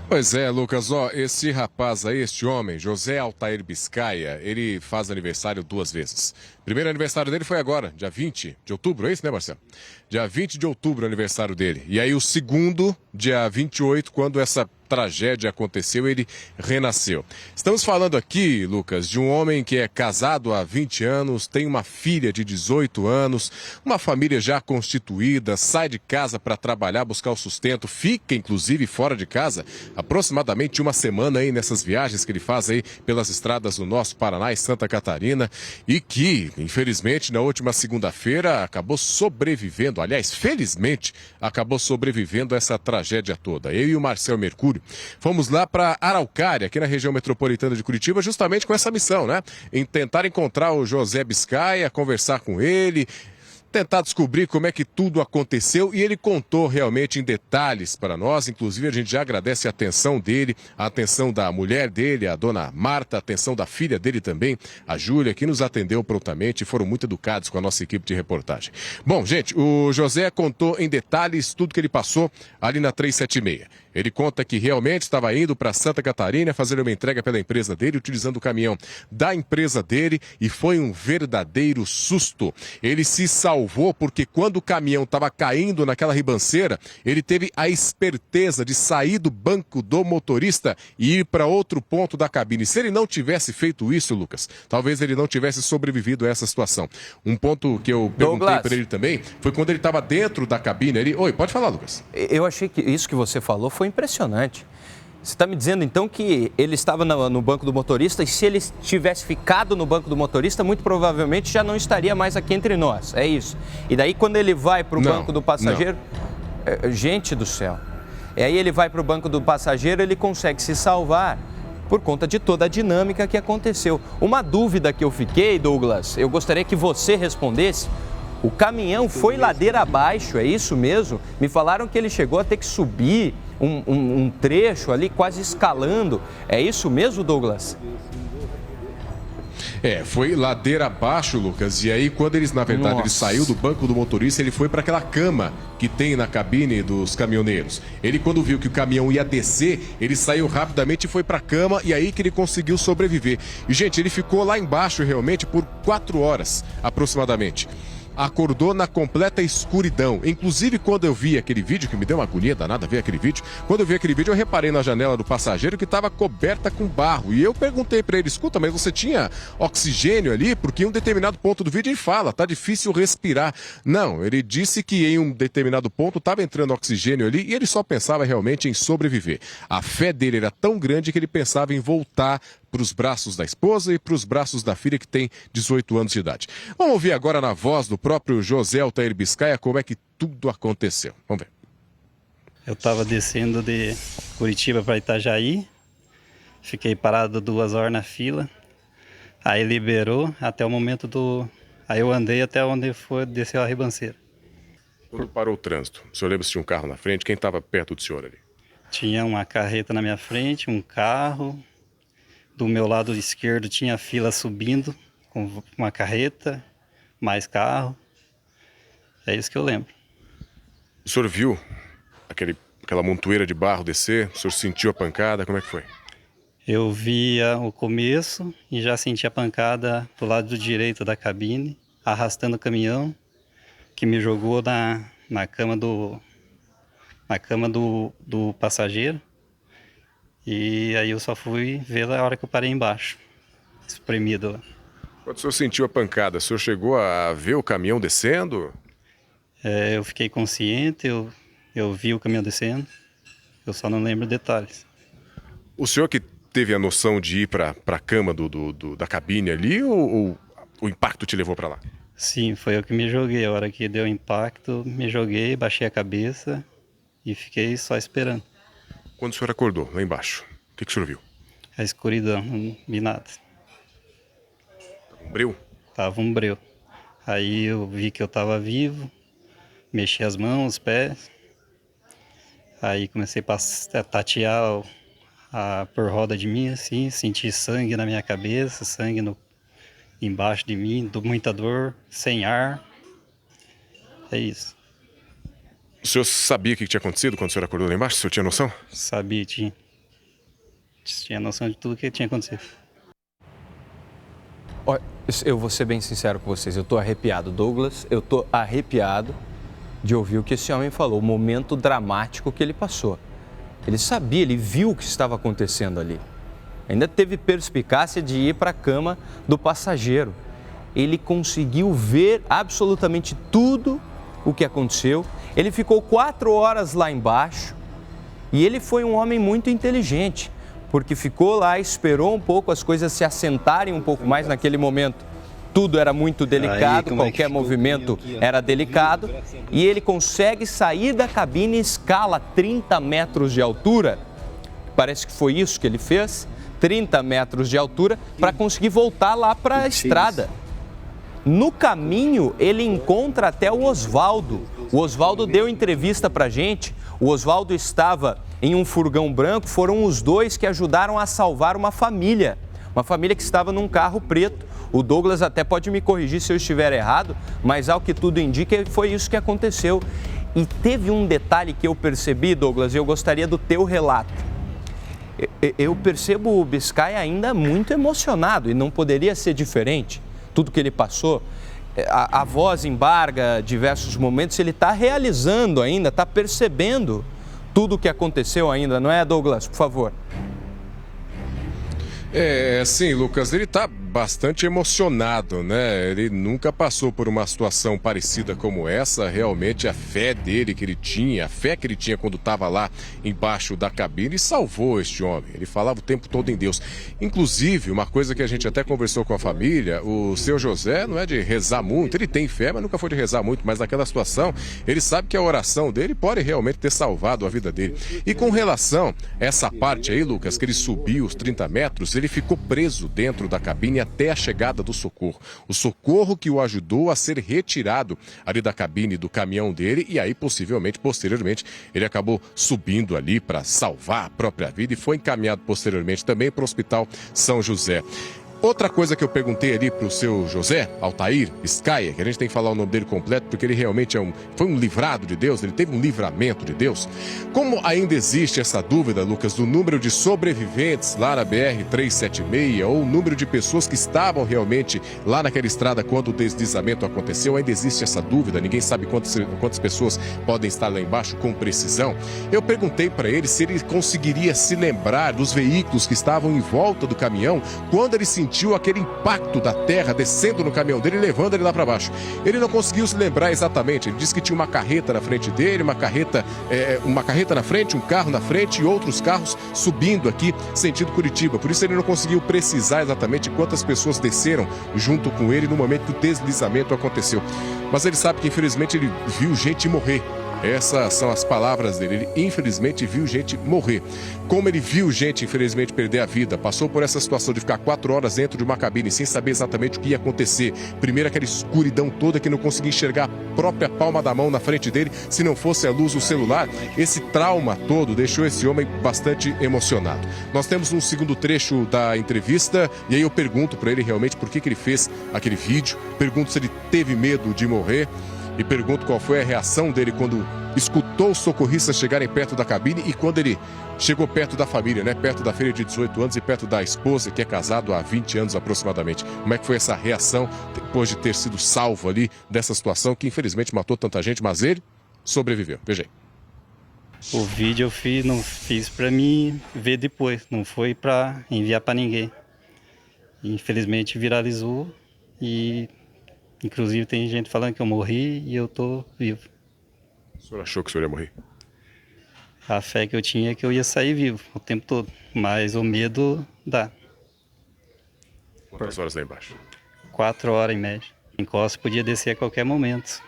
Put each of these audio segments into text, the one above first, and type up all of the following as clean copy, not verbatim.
Pois é, Lucas, ó, esse rapaz aí, este homem, José Altair Biscaia, ele faz aniversário 2 vezes. Primeiro aniversário dele foi agora, dia 20 de outubro, é isso, né, Marcelo? Dia 20 de outubro, aniversário dele. E aí o segundo, dia 28, quando essa tragédia aconteceu, ele renasceu. Estamos falando aqui, Lucas, de um homem que é casado há 20 anos, tem uma filha de 18 anos, uma família já constituída, sai de casa para trabalhar, buscar o sustento, fica inclusive fora de casa aproximadamente uma semana aí nessas viagens que ele faz aí pelas estradas do nosso Paraná e Santa Catarina e que, infelizmente, na última segunda-feira acabou sobrevivendo, aliás, felizmente, acabou sobrevivendo a essa tragédia toda. Eu e o Marcel Mercúrio fomos lá para Araucária, aqui na região metropolitana de Curitiba, justamente com essa missão, né? Em tentar encontrar o José Biscaia, conversar com ele, tentar descobrir como é que tudo aconteceu e ele contou realmente em detalhes para nós. Inclusive, a gente já agradece a atenção dele, a atenção da mulher dele, a dona Marta, a atenção da filha dele também, a Júlia, que nos atendeu prontamente e foram muito educados com a nossa equipe de reportagem. Bom, gente, o José contou em detalhes tudo que ele passou ali na 376. Ele conta que realmente estava indo para Santa Catarina fazer uma entrega pela empresa dele, utilizando o caminhão da empresa dele, e foi um verdadeiro susto. Ele se salvou porque quando o caminhão estava caindo naquela ribanceira, ele teve a esperteza de sair do banco do motorista e ir para outro ponto da cabine. Se ele não tivesse feito isso, Lucas, talvez ele não tivesse sobrevivido a essa situação. Um ponto que eu perguntei para ele também foi quando ele estava dentro da cabine. Oi, pode falar, Lucas. Eu achei que isso que você falou foi impressionante. Você está me dizendo, então, que ele estava no banco do motorista e se ele tivesse ficado no banco do motorista, muito provavelmente já não estaria mais aqui entre nós. É isso. E daí, quando ele vai para o banco do passageiro... Gente do céu. E aí ele vai para o banco do passageiro, ele consegue se salvar por conta de toda a dinâmica que aconteceu. Uma dúvida que eu fiquei, Douglas, eu gostaria que você respondesse. O caminhão foi ladeira abaixo, é isso mesmo? Me falaram que ele chegou a ter que subir um trecho ali, quase escalando. É isso mesmo, Douglas? Foi ladeira abaixo, Lucas. E aí, quando eles, na verdade, ele saiu do banco do motorista, ele foi para aquela cama que tem na cabine dos caminhoneiros. Ele, quando viu que o caminhão ia descer, ele saiu rapidamente e foi para a cama, e aí que ele conseguiu sobreviver. E, gente, ele ficou lá embaixo realmente por 4 horas, aproximadamente. Acordou na completa escuridão. Inclusive, quando eu vi aquele vídeo, que me deu uma agonia danada ver aquele vídeo, quando eu vi aquele vídeo, eu reparei na janela do passageiro que estava coberta com barro. E eu perguntei para ele, escuta, mas você tinha oxigênio ali? Porque em um determinado ponto do vídeo ele fala, tá difícil respirar. Não, ele disse que em um determinado ponto estava entrando oxigênio ali e ele só pensava realmente em sobreviver. A fé dele era tão grande que ele pensava em voltar para os braços da esposa e para os braços da filha, que tem 18 anos de idade. Vamos ouvir agora na voz do próprio José Altair Biscaia como é que tudo aconteceu. Vamos ver. Eu estava descendo de Curitiba para Itajaí, fiquei parado 2 horas na fila, aí liberou até o momento do... Aí eu andei até onde foi, desceu a ribanceira. Quando parou o trânsito, o senhor lembra se tinha um carro na frente? Quem estava perto do senhor ali? Tinha uma carreta na minha frente, um carro. Do meu lado esquerdo tinha fila subindo, com uma carreta, mais carro. É isso que eu lembro. O senhor viu aquela montoeira de barro descer? O senhor sentiu a pancada? Como é que foi? Eu via o começo e já senti a pancada do lado direito da cabine, arrastando o caminhão, que me jogou na cama do passageiro. E aí eu só fui ver a hora que eu parei embaixo, espremido lá. Quando o senhor sentiu a pancada, o senhor chegou a ver o caminhão descendo? Eu fiquei consciente, eu vi o caminhão descendo, eu só não lembro detalhes. O senhor que teve a noção de ir para a cama da cabine ali ou o impacto te levou para lá? Sim, foi eu que me joguei. A hora que deu o impacto, me joguei, baixei a cabeça e fiquei só esperando. Quando o senhor acordou, lá embaixo, o que o senhor viu? A escuridão, não vi nada. Um breu? Tava um breu. Aí eu vi que eu tava vivo, mexi as mãos, os pés. Aí comecei a tatear por roda de mim, assim, senti sangue na minha cabeça, sangue embaixo de mim, muita dor, sem ar. É isso. O senhor sabia o que tinha acontecido quando o senhor acordou lá embaixo? O senhor tinha noção? Sabia, tinha. tinha noção de tudo que tinha acontecido. Olha, eu vou ser bem sincero com vocês, eu estou arrepiado. Douglas, eu estou arrepiado de ouvir o que esse homem falou, o momento dramático que ele passou. Ele sabia, ele viu o que estava acontecendo ali. Ainda teve perspicácia de ir para a cama do passageiro. Ele conseguiu ver absolutamente tudo o que aconteceu. Ele ficou 4 horas lá embaixo e ele foi um homem muito inteligente, porque ficou lá, esperou um pouco as coisas se assentarem um pouco mais naquele momento. Tudo era muito delicado, qualquer movimento era delicado, e ele consegue sair da cabine e escala 30 metros de altura. Parece que foi isso que ele fez, 30 metros de altura, para conseguir voltar lá para a estrada. No caminho, ele encontra até o Oswaldo. O Oswaldo deu entrevista para a gente. O Oswaldo estava em um furgão branco, foram os dois que ajudaram a salvar uma família que estava num carro preto. O Douglas até pode me corrigir se eu estiver errado, mas ao que tudo indica, foi isso que aconteceu. E teve um detalhe que eu percebi, Douglas, e eu gostaria do teu relato. Eu percebo o Biscaia ainda muito emocionado, e não poderia ser diferente, tudo que ele passou. A voz embarga diversos momentos, ele está realizando ainda, está percebendo tudo o que aconteceu ainda, não é, Douglas? Por favor. Sim, Lucas, ele está bastante emocionado, né? Ele nunca passou por uma situação parecida como essa. Realmente a fé dele que ele tinha, a fé que ele tinha quando estava lá embaixo da cabine, salvou este homem. Ele falava o tempo todo em Deus. Inclusive, uma coisa que a gente até conversou com a família, o seu José não é de rezar muito, ele tem fé, mas nunca foi de rezar muito, mas naquela situação, ele sabe que a oração dele pode realmente ter salvado a vida dele. E com relação a essa parte aí, Lucas, que ele subiu os 30 metros, ele ficou preso dentro da cabine até a chegada do socorro. O socorro que o ajudou a ser retirado ali da cabine do caminhão dele e aí posteriormente, ele acabou subindo ali para salvar a própria vida e foi encaminhado posteriormente também para o Hospital São José. Outra coisa que eu perguntei ali para o seu José Altair Biscaia, que a gente tem que falar o nome dele completo, porque ele realmente foi um livrado de Deus, ele teve um livramento de Deus. Como ainda existe essa dúvida, Lucas, do número de sobreviventes lá na BR-376, ou o número de pessoas que estavam realmente lá naquela estrada quando o deslizamento aconteceu, ainda existe essa dúvida, ninguém sabe quantas pessoas podem estar lá embaixo com precisão. Eu perguntei para ele se ele conseguiria se lembrar dos veículos que estavam em volta do caminhão quando ele sentiu aquele impacto da terra descendo no caminhão dele e levando ele lá para baixo. Ele não conseguiu se lembrar exatamente. Ele disse que tinha uma carreta na frente dele, uma carreta na frente, um carro na frente e outros carros subindo aqui sentido Curitiba. Por isso ele não conseguiu precisar exatamente quantas pessoas desceram junto com ele no momento que o deslizamento aconteceu. Mas ele sabe que infelizmente ele viu gente morrer. Essas são as palavras dele. Ele, infelizmente, viu gente morrer. Como ele viu gente, infelizmente, perder a vida, passou por essa situação de ficar 4 horas dentro de uma cabine sem saber exatamente o que ia acontecer. Primeiro, aquela escuridão toda que não conseguia enxergar a própria palma da mão na frente dele, se não fosse a luz do celular. Esse trauma todo deixou esse homem bastante emocionado. Nós temos um segundo trecho da entrevista e aí eu pergunto para ele realmente por que ele fez aquele vídeo. Pergunto se ele teve medo de morrer. E pergunto qual foi a reação dele quando escutou os socorristas chegarem perto da cabine e quando ele chegou perto da família, né? Perto da filha de 18 anos e perto da esposa, que é casado há 20 anos aproximadamente. Como é que foi essa reação depois de ter sido salvo ali dessa situação que infelizmente matou tanta gente, mas ele sobreviveu. Veja aí. O vídeo não fiz para mim ver depois, não foi para enviar para ninguém. Infelizmente viralizou e inclusive tem gente falando que eu morri e eu tô vivo. O senhor achou que o senhor ia morrer? A fé que eu tinha é que eu ia sair vivo o tempo todo, mas o medo dá. Quantas horas lá embaixo? 4 horas em média. Encosta podia descer a qualquer momento.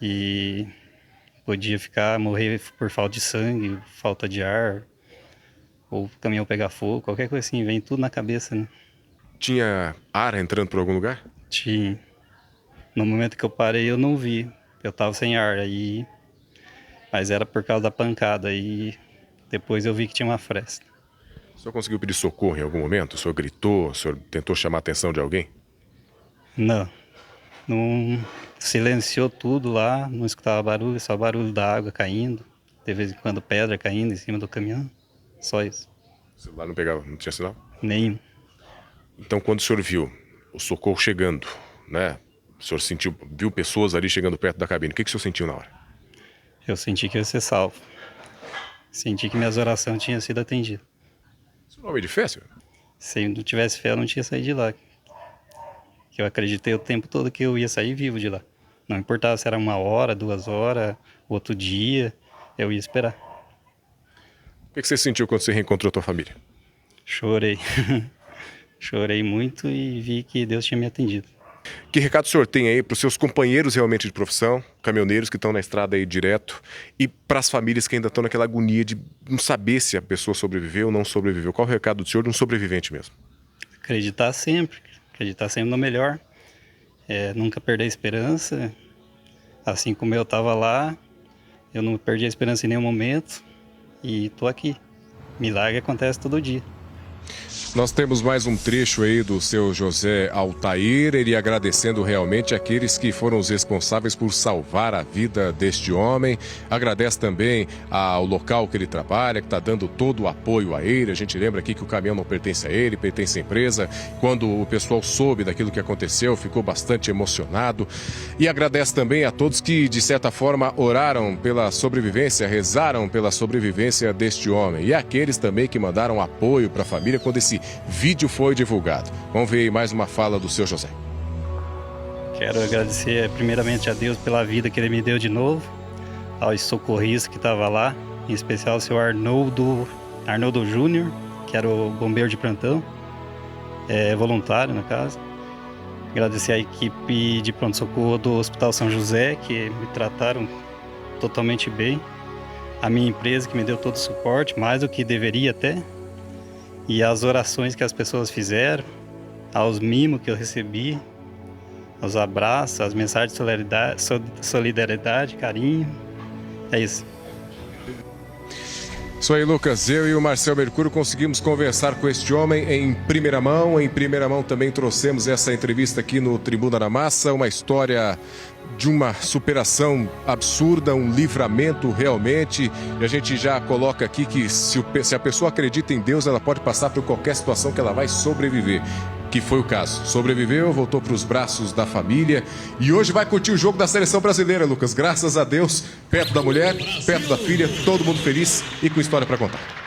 E podia morrer por falta de sangue, falta de ar, ou o caminhão pegar fogo, qualquer coisa assim, vem tudo na cabeça, né? Tinha ar entrando por algum lugar? Tinha. No momento que eu parei eu não vi, eu tava sem ar, mas era por causa da pancada, e depois eu vi que tinha uma fresta. O senhor conseguiu pedir socorro em algum momento? O senhor gritou? O senhor tentou chamar a atenção de alguém? Não, silenciou tudo lá, não escutava barulho, só barulho da água caindo, de vez em quando pedra caindo em cima do caminhão, só isso. O celular não pegava, não tinha sinal? Nenhum. Então, quando o senhor viu o socorro chegando, né? O senhor viu pessoas ali chegando perto da cabine. O que o senhor sentiu na hora? Eu senti que eu ia ser salvo. Senti que minhas orações tinham sido atendidas. O senhor é um homem de fé, senhor? Se eu não tivesse fé, eu não tinha saído de lá. Que eu acreditei o tempo todo que eu ia sair vivo de lá. Não importava se era 1 hora, 2 horas, outro dia, eu ia esperar. O que você sentiu quando você reencontrou a tua família? Chorei. Chorei muito e vi que Deus tinha me atendido. Que recado o senhor tem aí para os seus companheiros realmente de profissão, caminhoneiros que estão na estrada aí direto, e para as famílias que ainda estão naquela agonia de não saber se a pessoa sobreviveu ou não sobreviveu? Qual o recado do senhor de um sobrevivente mesmo? Acreditar sempre no melhor, nunca perder a esperança. Assim como eu estava lá, eu não perdi a esperança em nenhum momento e estou aqui. Milagre acontece todo dia. Nós temos mais um trecho aí do seu José Altair, ele agradecendo realmente aqueles que foram os responsáveis por salvar a vida deste homem. Agradece também ao local que ele trabalha, que está dando todo o apoio a ele. A gente lembra aqui que o caminhão não pertence a ele, pertence à empresa. Quando o pessoal soube daquilo que aconteceu, ficou bastante emocionado. E agradece também a todos que, de certa forma, oraram pela sobrevivência, rezaram pela sobrevivência deste homem. E aqueles também que mandaram apoio para a família quando esse vídeo foi divulgado. Vamos ver aí mais uma fala do seu José. Quero agradecer primeiramente a Deus pela vida que Ele me deu de novo, aos socorristas que estavam lá, em especial ao senhor Arnoldo Júnior, que era o bombeiro de plantão, voluntário no caso. Agradecer a equipe de pronto-socorro do Hospital São José, que me trataram totalmente bem. A minha empresa, que me deu todo o suporte, mais do que deveria até. E as orações que as pessoas fizeram, aos mimos que eu recebi, aos abraços, as mensagens de solidariedade, carinho. É isso. Isso aí, Lucas. Eu e o Marcel Mercúrio conseguimos conversar com este homem em primeira mão. Em primeira mão também trouxemos essa entrevista aqui no Tribuna da Massa, uma história de uma superação absurda, um livramento realmente. E a gente já coloca aqui que se a pessoa acredita em Deus, ela pode passar por qualquer situação que ela vai sobreviver. Que foi o caso. Sobreviveu, voltou para os braços da família e hoje vai curtir o jogo da seleção brasileira, Lucas. Graças a Deus, perto da mulher, perto da filha, todo mundo feliz e com história para contar.